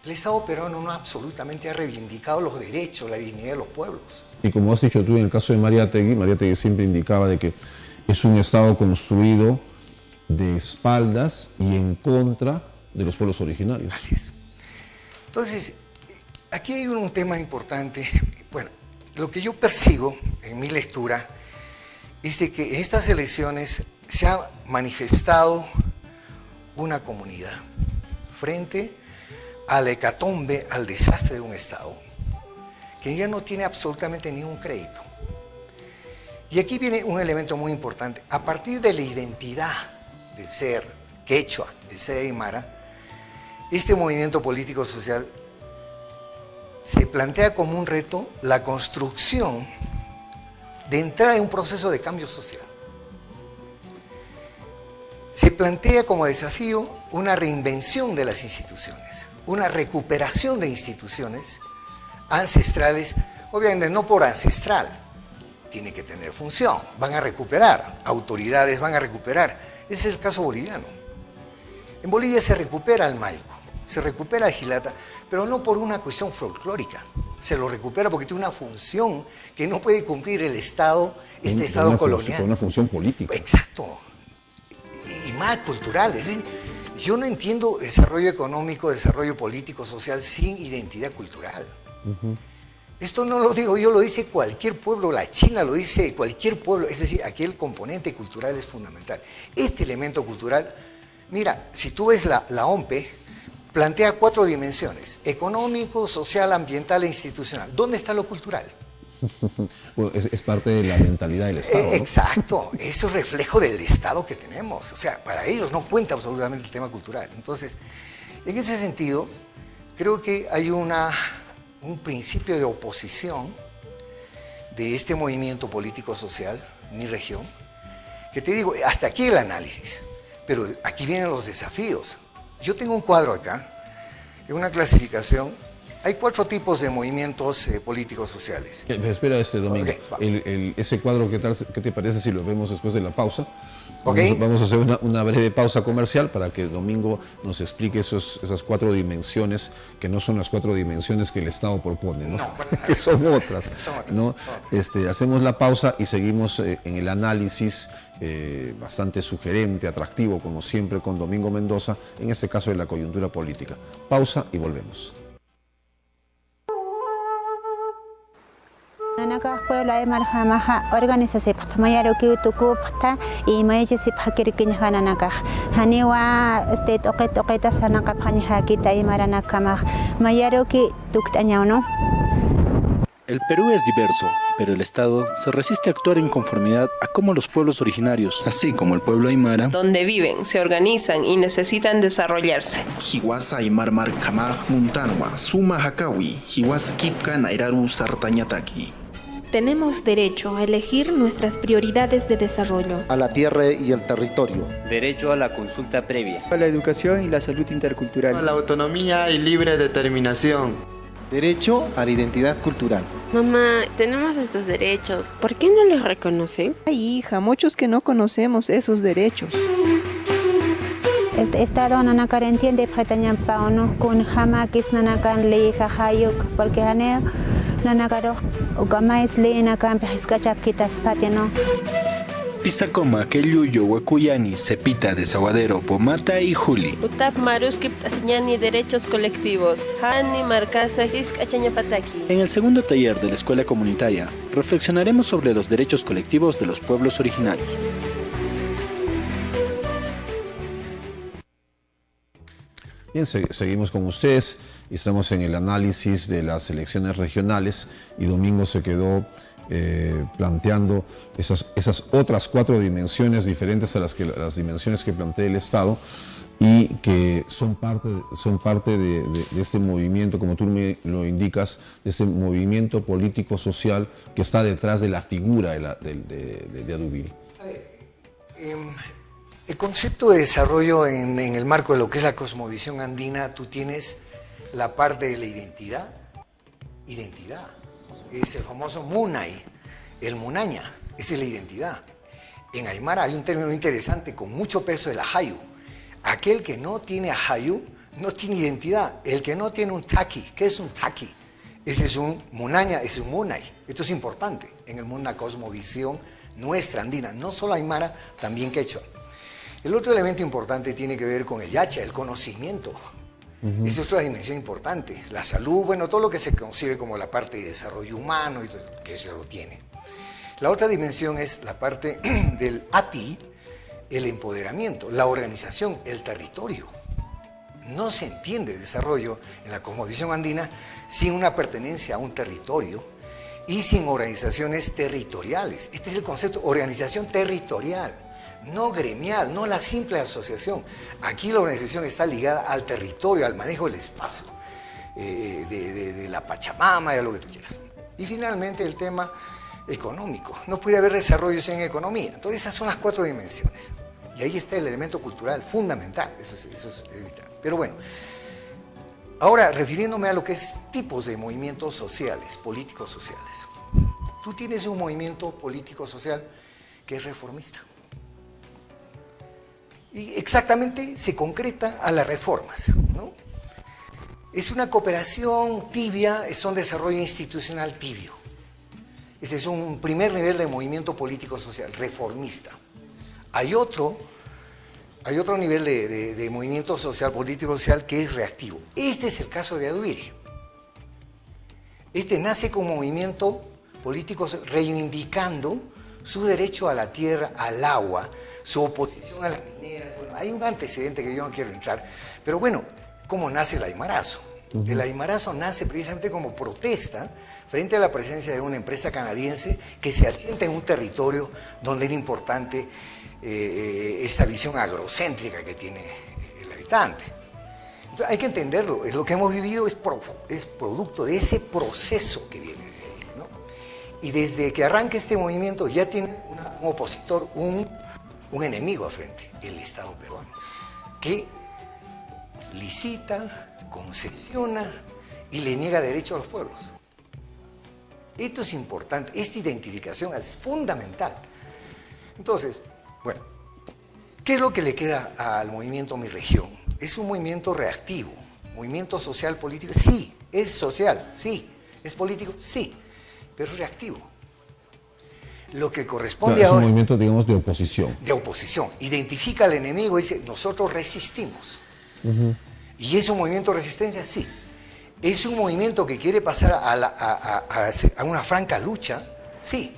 El Estado peruano no absolutamente ha reivindicado los derechos, la dignidad de los pueblos. Y como has dicho tú en el caso de Mariátegui siempre indicaba de que es un Estado construido de espaldas y en contra de los pueblos originarios. Así es. Entonces, aquí hay un tema importante. Bueno, lo que yo percibo en mi lectura es de que en estas elecciones se ha manifestado una comunidad frente a la hecatombe, al desastre de un Estado, que ya no tiene absolutamente ningún crédito. Y aquí viene un elemento muy importante. A partir de la identidad del ser quechua, del ser aymara, este movimiento político-social se plantea como un reto la construcción de entrar en un proceso de cambio social. Se plantea como desafío una reinvención de las instituciones, una recuperación de instituciones ancestrales, obviamente no por ancestral, tiene que tener función, van a recuperar, autoridades van a recuperar. Ese es el caso boliviano. En Bolivia se recupera el Mayco, se recupera el Jilata, pero no por una cuestión folclórica, se lo recupera porque tiene una función que no puede cumplir el Estado, este Estado colonial. Una función política. Exacto, y más cultural. Es decir, yo no entiendo desarrollo económico, desarrollo político, social sin identidad cultural. Esto no lo digo yo, lo dice cualquier pueblo, la China lo dice cualquier pueblo, es decir, aquí el componente cultural es fundamental. Este elemento cultural, mira, si tú ves la OMPE, plantea 4 dimensiones: económico, social, ambiental e institucional. ¿Dónde está lo cultural? Bueno, es parte de la mentalidad del Estado, ¿no? Exacto, eso es reflejo del Estado que tenemos. O sea, para ellos no cuenta absolutamente el tema cultural. Entonces, en ese sentido, creo que hay un principio de oposición de este movimiento político-social, mi región, que te digo, hasta aquí el análisis, pero aquí vienen los desafíos. Yo tengo un cuadro acá, en una clasificación. Hay 4 tipos de movimientos políticos sociales. Pero espera, Domingo, Okay, ese cuadro, ¿qué te parece si lo vemos después de la pausa? Okay. Vamos a hacer una breve pausa comercial para que Domingo nos explique esas 4 dimensiones, que no son las 4 dimensiones que el Estado propone, ¿no? No, que son otras. Son otras, ¿no? Hacemos la pausa y seguimos en el análisis bastante sugerente, atractivo, como siempre, con Domingo Mendoza, en este caso de la coyuntura política. Pausa y volvemos. Nanaka pueblo aymara hamaha organización mayaro que tukupta y mayesi pakirkin hananaka haniwa toqeta sanaka phanja kita aymara nakama mayaro que tuktañano. El Perú es diverso, pero el Estado se resiste a actuar en conformidad a cómo los pueblos originarios, así como el pueblo aymara, donde viven, se organizan y necesitan desarrollarse. Hiwas aymar markamaj muntanwa suma hakawi hiwas kipka nairaru sartañataki. Tenemos derecho a elegir nuestras prioridades de desarrollo. A la tierra y el territorio. Derecho a la consulta previa. A la educación y la salud intercultural. A la autonomía y libre determinación. Derecho a la identidad cultural. Mamá, tenemos estos derechos. ¿Por qué no los reconocen? Ay, hija, muchos que no conocemos esos derechos. Este Estado nanakar entiende pretañan pauno con jamakis nanakan le jajayuk porque haneo nanakaro ugamais le nakan pescachapquitas patiano. Pisacoma, Queluyo, Huacuyani, Cepita, Desaguadero, Pomata y Juli. Utap Maruskip Asiñani Derechos Colectivos. Hani Marcasa Hiskachañapataki. En el segundo taller de la escuela comunitaria, reflexionaremos sobre los derechos colectivos de los pueblos originarios. Bien, seguimos con ustedes y estamos en el análisis de las elecciones regionales y Domingo se quedó planteando esas otras 4 dimensiones diferentes a las dimensiones que plantea el Estado y que son parte de este movimiento, como tú me lo indicas, de este movimiento político-social que está detrás de la figura de Adubiri. El concepto de desarrollo en el marco de lo que es la cosmovisión andina, tú tienes la parte de la identidad, es el famoso Munay, el Munaña, esa es la identidad. En Aymara hay un término interesante con mucho peso, el Ajayu. Aquel que no tiene Ajayu no tiene identidad. El que no tiene un Taki, ¿qué es un Taki? Ese es un Munaña, ese es un Munay. Esto es importante en el mundo de la cosmovisión nuestra andina, no solo aymara, también quechua. El otro elemento importante tiene que ver con el yacha, el conocimiento. Esa es otra dimensión importante. La salud, bueno, todo lo que se concibe como la parte de desarrollo humano, y que eso lo tiene. La otra dimensión es la parte del ATI, el empoderamiento, la organización, el territorio. No se entiende desarrollo en la cosmovisión andina sin una pertenencia a un territorio y sin organizaciones territoriales. Este es el concepto, organización territorial, no gremial, no la simple asociación. Aquí la organización está ligada al territorio, al manejo del espacio, de la Pachamama, de lo que tú quieras. Y finalmente el tema económico. No puede haber desarrollo sin economía. Entonces esas son las 4 dimensiones. Y ahí está el elemento cultural fundamental. Eso es vital. Pero bueno, ahora refiriéndome a lo que es tipos de movimientos sociales, políticos sociales. Tú tienes un movimiento político social que es reformista. Y exactamente se concreta a las reformas, ¿no? Es una cooperación tibia, es un desarrollo institucional tibio. Ese es un primer nivel de movimiento político social, reformista. Hay otro nivel de movimiento social, político social, que es reactivo. Este es el caso de Aduire. Este nace como movimiento político reivindicando su derecho a la tierra, al agua, su oposición a las mineras. Bueno, hay un antecedente que yo no quiero entrar, pero bueno, ¿cómo nace el aymarazo? El aymarazo nace precisamente como protesta frente a la presencia de una empresa canadiense que se asienta en un territorio donde era importante esta visión agrocéntrica que tiene el habitante. Entonces, hay que entenderlo, lo que hemos vivido es producto de ese proceso que viene de ahí, ¿no? Y desde que arranca este movimiento ya tiene un opositor, un enemigo al frente, el Estado peruano, que licita, concesiona y le niega derecho a los pueblos. Esto es importante, esta identificación es fundamental. Entonces, bueno, ¿qué es lo que le queda al movimiento Mi Región? Es un movimiento reactivo, movimiento social político, sí, es social, sí, es político, sí, pero es reactivo. Lo que corresponde ahora... Es un movimiento, digamos, de oposición. De oposición. Identifica al enemigo y dice, nosotros resistimos. ¿Y es un movimiento de resistencia? Sí. ¿Es un movimiento que quiere pasar a una franca lucha? Sí.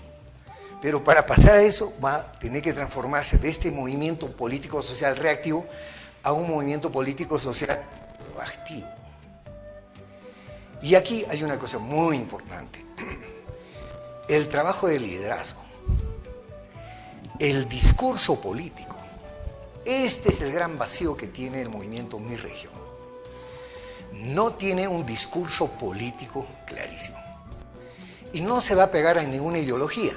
Pero para pasar a eso va a tener que transformarse de este movimiento político-social reactivo a un movimiento político-social proactivo. Y aquí hay una cosa muy importante. El trabajo de liderazgo. El discurso político. Este es el gran vacío que tiene el movimiento Mi Región. No tiene un discurso político clarísimo. Y no se va a pegar a ninguna ideología.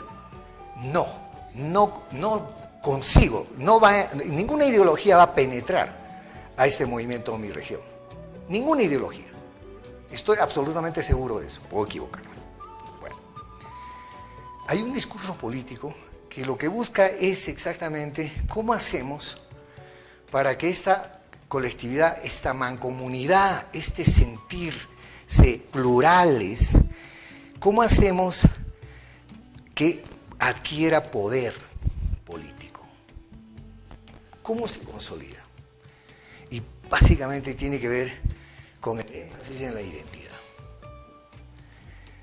No consigo, ninguna ideología va a penetrar a este movimiento Mi Región. Ninguna ideología. Estoy absolutamente seguro de eso, puedo equivocarme. Bueno, hay un discurso político que lo que busca es exactamente cómo hacemos para que esta colectividad, esta mancomunidad, este sentirse plurales, ¿cómo hacemos que adquiera poder político? ¿Cómo se consolida? Y básicamente tiene que ver con el énfasis en la identidad.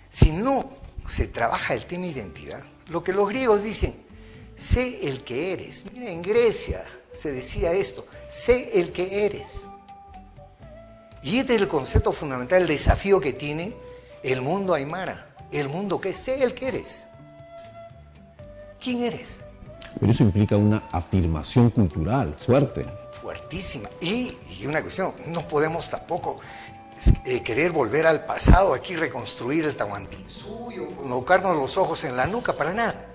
Si no se trabaja el tema identidad, lo que los griegos dicen, sé el que eres. Mira, en Grecia se decía esto, sé el que eres. Y este es el concepto fundamental, el desafío que tiene el mundo aymara. El mundo que es, sé el que eres. ¿Quién eres? Pero eso implica una afirmación cultural fuerte. Fuertísima. Y una cuestión, no podemos tampoco querer volver al pasado, aquí reconstruir el Tahuantinsuyo, colocarnos los ojos en la nuca, para nada.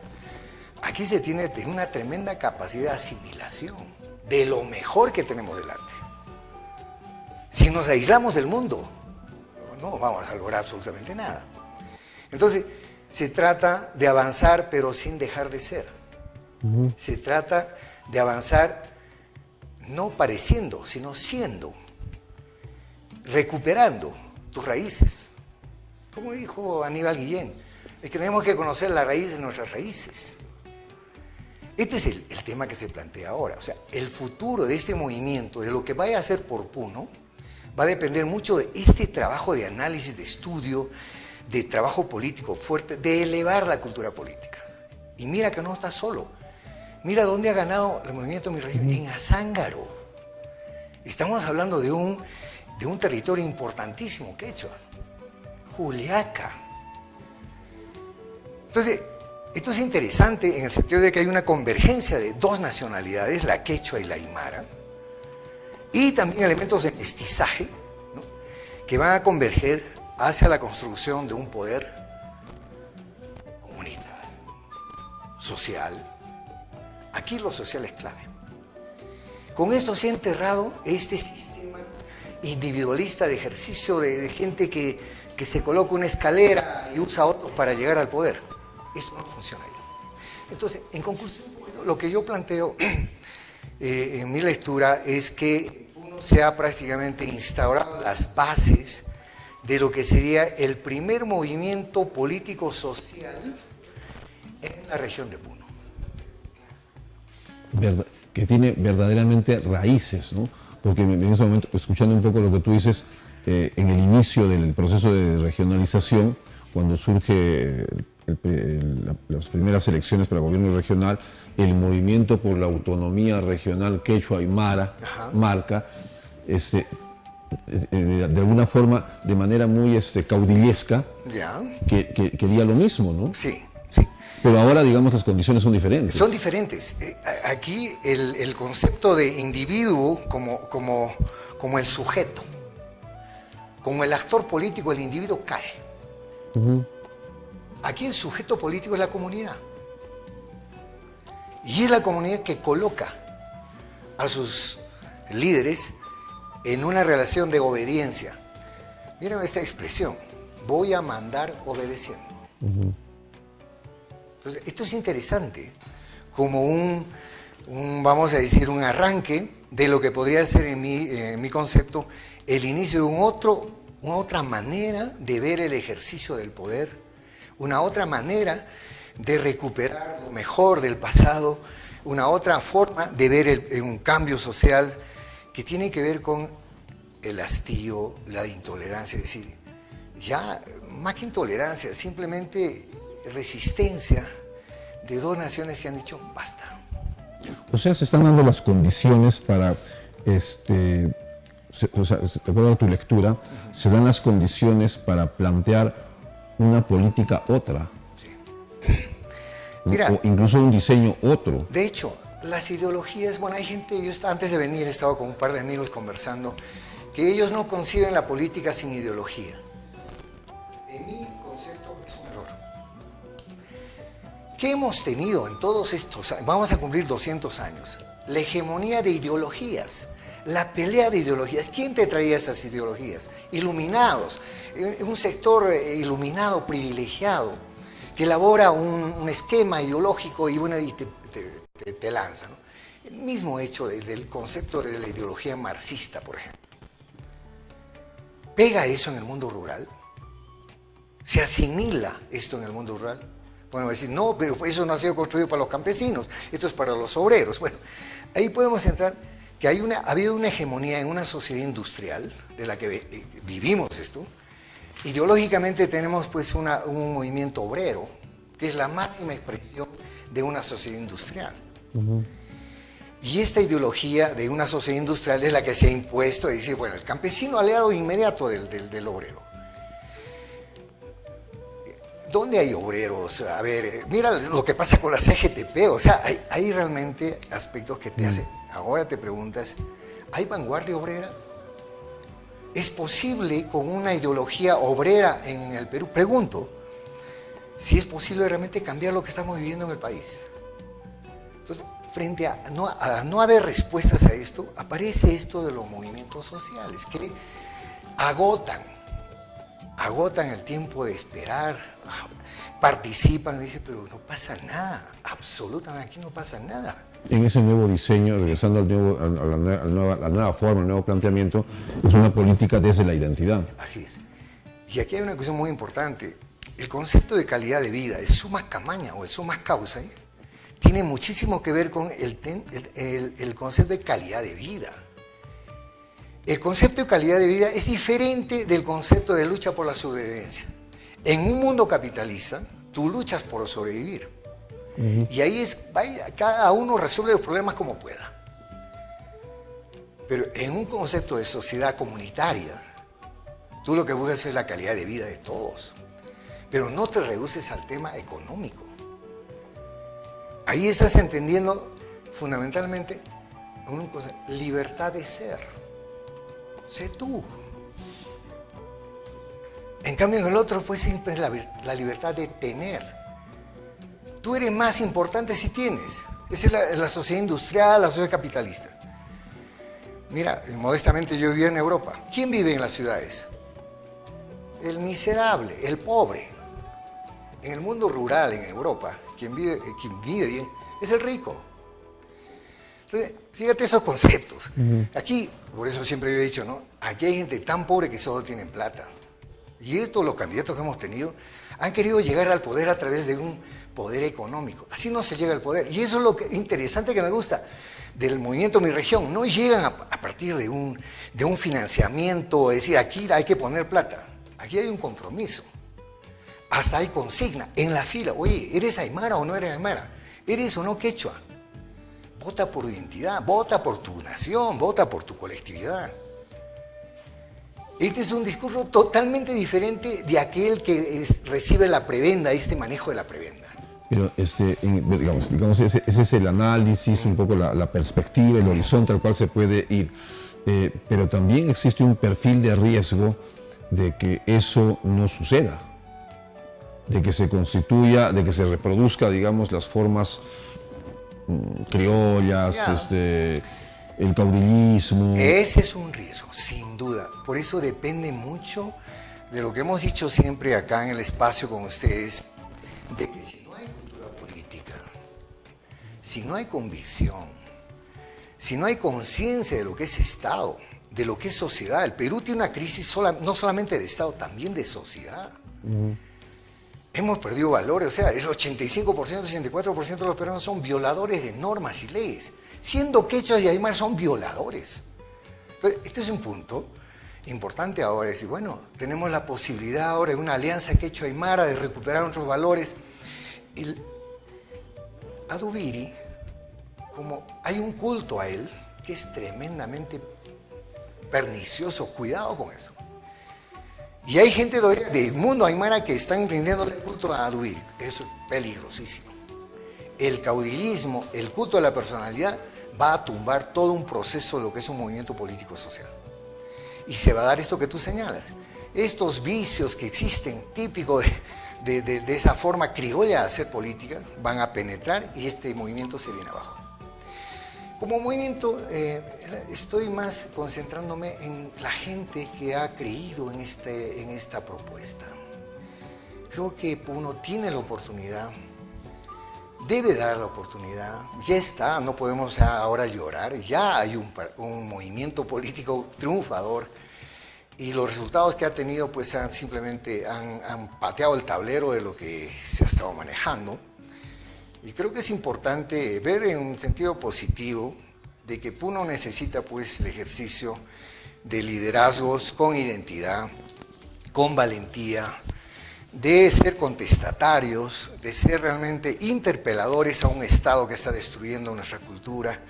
Aquí se tiene una tremenda capacidad de asimilación de lo mejor que tenemos delante. Si nos aislamos del mundo, no vamos a lograr absolutamente nada. Entonces, se trata de avanzar, pero sin dejar de ser. Se trata de avanzar no pareciendo, sino siendo, recuperando tus raíces. Como dijo Aníbal Guillén, es que tenemos que conocer la raíz de nuestras raíces. Este es el tema que se plantea ahora. O sea, el futuro de este movimiento, de lo que vaya a hacer por Puno, va a depender mucho de este trabajo de análisis, de estudio, de trabajo político fuerte, de elevar la cultura política. Y mira que no está solo. Mira dónde ha ganado el movimiento Mi Región, en Azángaro. Estamos hablando de un territorio importantísimo, quechua, Juliaca. Entonces, esto es interesante en el sentido de que hay una convergencia de dos nacionalidades, la quechua y la aymara, y también elementos de mestizaje, ¿no?, que van a converger hacia la construcción de un poder comunitario, social. Aquí lo social es clave. Con esto se ha enterrado este sistema individualista de ejercicio de gente que se coloca una escalera y usa otros para llegar al poder. Esto no funciona ahí. Entonces, en conclusión, lo que yo planteo en mi lectura es que uno se ha prácticamente instaurado las bases de lo que sería el primer movimiento político-social en la región de Puno. Que tiene verdaderamente raíces, ¿no? Porque en ese momento, escuchando un poco lo que tú dices, en el inicio del proceso de regionalización, cuando surge las primeras elecciones para el gobierno regional, el movimiento por la autonomía regional quechua aymara, marca, de alguna forma, de manera muy caudillesca, que quería lo mismo, ¿no? Sí. Pero ahora, digamos, las condiciones son diferentes. Son diferentes. Aquí el concepto de individuo como el sujeto, como el actor político, el individuo cae. Aquí el sujeto político es la comunidad. Y es la comunidad que coloca a sus líderes en una relación de obediencia. Miren esta expresión, voy a mandar obedeciendo. Entonces, esto es interesante, como vamos a decir, un arranque de lo que podría ser en mi concepto el inicio de una otra manera de ver el ejercicio del poder, una otra manera de recuperar lo mejor del pasado, una otra forma de ver un cambio social que tiene que ver con el hastío, la intolerancia, es decir, ya más que intolerancia, simplemente resistencia de dos naciones que han dicho basta. O sea, se están dando las condiciones para, de acuerdo a tu lectura, se dan las condiciones para plantear una política otra. Sí. Mira, o incluso un diseño otro. De hecho, las ideologías, bueno, hay gente, antes de venir he estado con un par de amigos conversando, que ellos no conciben la política sin ideología. En mi concepto es un error. ¿Qué hemos tenido en todos estos años? Vamos a cumplir 200 años. La hegemonía de ideologías, la pelea de ideologías. ¿Quién te traía esas ideologías? Iluminados. Un sector iluminado, privilegiado, que elabora un esquema ideológico y, bueno, y te lanza, ¿no? El mismo hecho del concepto de la ideología marxista, por ejemplo. ¿Pega eso en el mundo rural? ¿Se asimila esto en el mundo rural? Bueno, decir, no, pero eso no ha sido construido para los campesinos, esto es para los obreros. Bueno, ahí podemos entrar que ha habido una hegemonía en una sociedad industrial de la que vivimos esto. Ideológicamente tenemos pues un movimiento obrero, que es la máxima expresión de una sociedad industrial. Y esta ideología de una sociedad industrial es la que se ha impuesto, y dice, bueno, el campesino aliado inmediato del obrero. ¿Dónde hay obreros? A ver, mira lo que pasa con la CGTP, o sea, hay realmente aspectos que te hacen. Ahora te preguntas, ¿hay vanguardia obrera? ¿Es posible con una ideología obrera en el Perú? Pregunto, si es posible realmente cambiar lo que estamos viviendo en el país. Entonces, frente a no haber respuestas a esto, aparece esto de los movimientos sociales que agotan el tiempo de esperar, participan, dicen, pero no pasa nada, absolutamente aquí no pasa nada. En ese nuevo diseño, regresando a la nueva forma, al nuevo planteamiento, es una política desde la identidad. Así es. Y aquí hay una cuestión muy importante. El concepto de calidad de vida, el summa camaña o el summa causa, tiene muchísimo que ver con el concepto de calidad de vida. El concepto de calidad de vida es diferente del concepto de lucha por la sobrevivencia. En un mundo capitalista, tú luchas por sobrevivir. Y ahí cada uno resuelve los problemas como pueda. Pero en un concepto de sociedad comunitaria, tú lo que buscas es la calidad de vida de todos. Pero no te reduces al tema económico. Ahí estás entendiendo fundamentalmente una cosa, libertad de ser. Sé tú. En cambio, en el otro, pues siempre es la libertad de tener. Tú eres más importante si tienes. Esa es la sociedad industrial, la sociedad capitalista. Mira, modestamente yo vivía en Europa. ¿Quién vive en las ciudades? El miserable, el pobre. En el mundo rural, en Europa, quien vive bien es el rico. Entonces, fíjate esos conceptos. Aquí, por eso siempre yo he dicho, ¿no? Aquí hay gente tan pobre que solo tienen plata. Y estos, los candidatos que hemos tenido, han querido llegar al poder a través de un poder económico. Así no se llega al poder. Y eso es lo interesante que me gusta del movimiento Mi Región. No llegan a partir de un financiamiento, es decir, aquí hay que poner plata. Aquí hay un compromiso. Hasta hay consigna en la fila. Oye, ¿eres aymara o no eres aymara? ¿Eres o no quechua? Vota por tu identidad, vota por tu nación, vota por tu colectividad. Este es un discurso totalmente diferente de aquel que recibe la prebenda, este manejo de la prebenda. Pero digamos ese es el análisis, un poco la perspectiva, el horizonte al cual se puede ir. Pero también existe un perfil de riesgo de que eso no suceda, de que se constituya, de que se reproduzca, digamos, las formas criollas, el caudillismo. Ese es un riesgo, sin duda. Por eso depende mucho de lo que hemos dicho siempre acá en el espacio con ustedes, de que si no hay cultura política, si no hay convicción, si no hay conciencia de lo que es Estado, de lo que es sociedad. El Perú tiene una crisis no solamente de Estado, también de sociedad. Hemos perdido valores, o sea, el 85%, 84% de los peruanos son violadores de normas y leyes. Siendo quechos y aymara son violadores. Entonces, este es un punto importante ahora. Es decir, bueno, tenemos la posibilidad ahora de una alianza quechua-aymara de recuperar nuestros valores. A Duviri, como hay un culto a él que es tremendamente pernicioso, cuidado con eso. Y hay gente del mundo aymara que están rindiéndole culto a Duviri. Eso es peligrosísimo. El caudillismo, el culto a la personalidad, va a tumbar todo un proceso de lo que es un movimiento político-social. Y se va a dar esto que tú señalas. Estos vicios que existen, típicos de esa forma criolla de hacer política, van a penetrar y este movimiento se viene abajo. Como movimiento, estoy más concentrándome en la gente que ha creído en esta propuesta. Creo que uno tiene la oportunidad, debe dar la oportunidad, ya está, no podemos ahora llorar, ya hay un movimiento político triunfador y los resultados que ha tenido pues simplemente han pateado el tablero de lo que se ha estado manejando. Y creo que es importante ver en un sentido positivo de que Puno necesita pues el ejercicio de liderazgos con identidad, con valentía, de ser contestatarios, de ser realmente interpeladores a un Estado que está destruyendo nuestra cultura,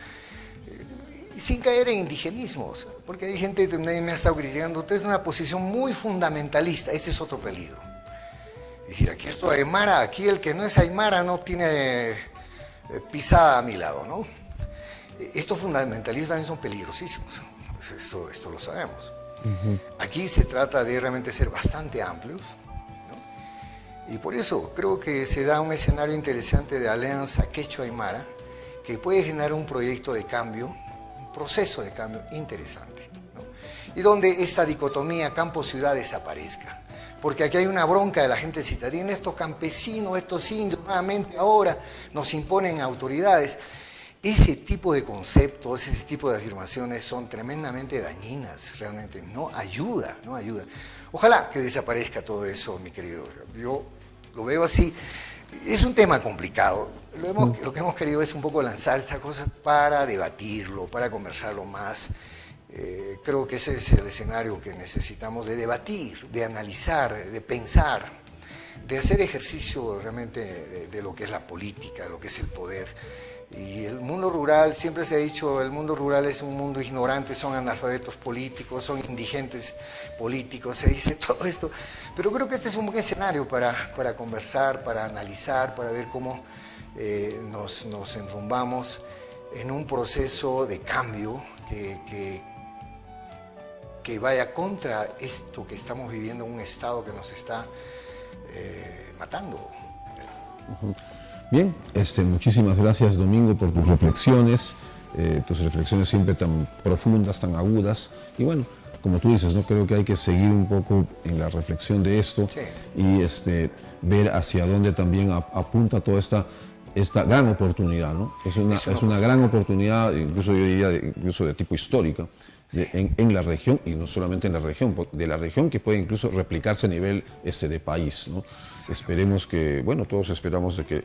sin caer en indigenismos, porque hay gente que me ha estado criticando, usted es una posición muy fundamentalista, este es otro peligro. Es decir, aquí estoy aymara, aquí el que no es aymara no tiene pisada a mi lado, ¿no? Estos fundamentalistas también son peligrosísimos, esto lo sabemos. Aquí se trata de realmente ser bastante amplios, ¿no? Y por eso creo que se da un escenario interesante de alianza quechua-aymara que puede generar un proyecto de cambio, un proceso de cambio interesante, ¿no? Y donde esta dicotomía campo-ciudad desaparezca. Porque aquí hay una bronca de la gente citadina, estos campesinos, estos indios, nuevamente ahora nos imponen autoridades. Ese tipo de conceptos, ese tipo de afirmaciones son tremendamente dañinas, realmente no ayuda, no ayuda. Ojalá que desaparezca todo eso, mi querido. Yo lo veo así. Es un tema complicado. Lo que hemos querido es un poco lanzar esta cosa para debatirlo, para conversarlo más. Creo que ese es el escenario que necesitamos de debatir, de analizar, de pensar, de hacer ejercicio realmente de lo que es la política, de lo que es el poder. Y el mundo rural, siempre se ha dicho, el mundo rural es un mundo ignorante, son analfabetos políticos, son indigentes políticos, se dice todo esto. Pero creo que este es un buen escenario para conversar, para analizar, para ver cómo nos enrumbamos en un proceso de cambio que vaya contra esto que estamos viviendo, un Estado que nos está matando. Bien, muchísimas gracias, Domingo, por tus reflexiones siempre tan profundas, tan agudas. Y bueno, como tú dices, ¿no? Creo que hay que seguir un poco en la reflexión de esto y ver hacia dónde también apunta toda esta gran oportunidad, ¿no? Es una gran oportunidad, incluso yo diría de tipo histórica, en la región, y no solamente en la región, de la región que puede incluso replicarse a nivel de país, ¿no? Esperemos que, bueno, todos esperamos de que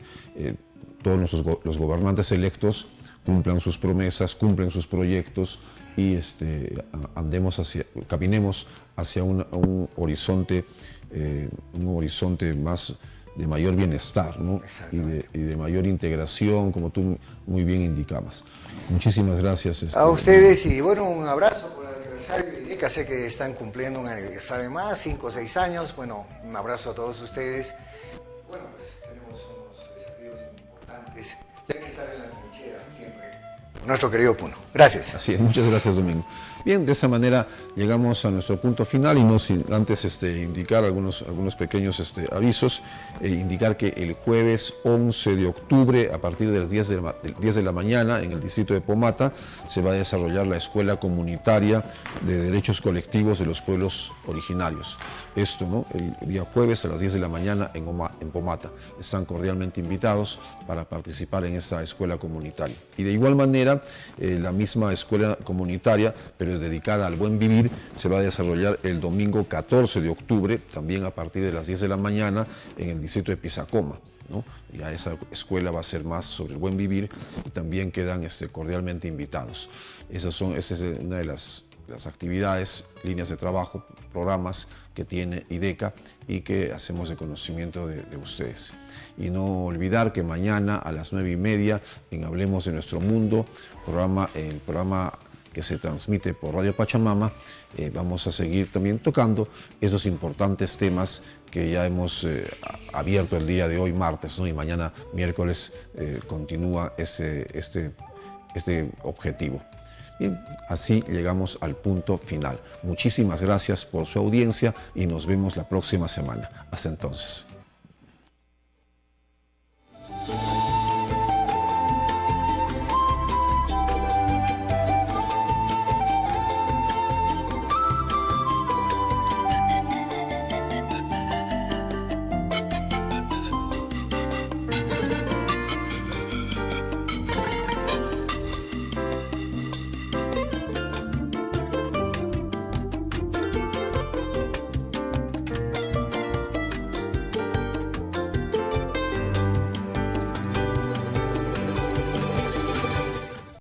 todos los gobernantes electos cumplan sus promesas, cumplen sus proyectos y caminemos hacia un horizonte más de mayor bienestar, ¿no? y de mayor integración, como tú muy bien indicabas. Muchísimas gracias. A ustedes y bueno, un abrazo por el aniversario de IDECA. Sé que están cumpliendo un aniversario más, 5 o 6 años. Bueno, un abrazo a todos ustedes. Bueno, pues tenemos unos desafíos importantes. Ya que estar en la trinchera siempre. Nuestro querido Puno. Gracias. Así es, muchas gracias, Domingo. Bien, de esa manera llegamos a nuestro punto final y no sin antes indicar algunos pequeños avisos. Indicar que el jueves 11 de octubre, a partir de las 10 de la mañana, en el distrito de Pomata, se va a desarrollar la Escuela Comunitaria de Derechos Colectivos de los Pueblos Originarios. Esto, ¿no? El día jueves a las 10 de la mañana en Pomata. Están cordialmente invitados para participar en esta escuela comunitaria. Y de igual manera, la misma escuela comunitaria, pero dedicada al buen vivir, se va a desarrollar el domingo 14 de octubre, también a partir de las 10 de la mañana, en el distrito de Pisacoma, ¿no? Ya esa escuela va a ser más sobre el buen vivir y también quedan cordialmente invitados. Esa es una de las actividades, líneas de trabajo, programas que tiene IDECA y que hacemos de conocimiento de ustedes. Y no olvidar que mañana a las 9:30 en Hablemos de Nuestro Mundo, el programa que se transmite por Radio Pachamama, vamos a seguir también tocando esos importantes temas que ya hemos abierto el día de hoy, martes, ¿no? Y mañana, miércoles, continúa este objetivo. Bien, así llegamos al punto final. Muchísimas gracias por su audiencia y nos vemos la próxima semana. Hasta entonces.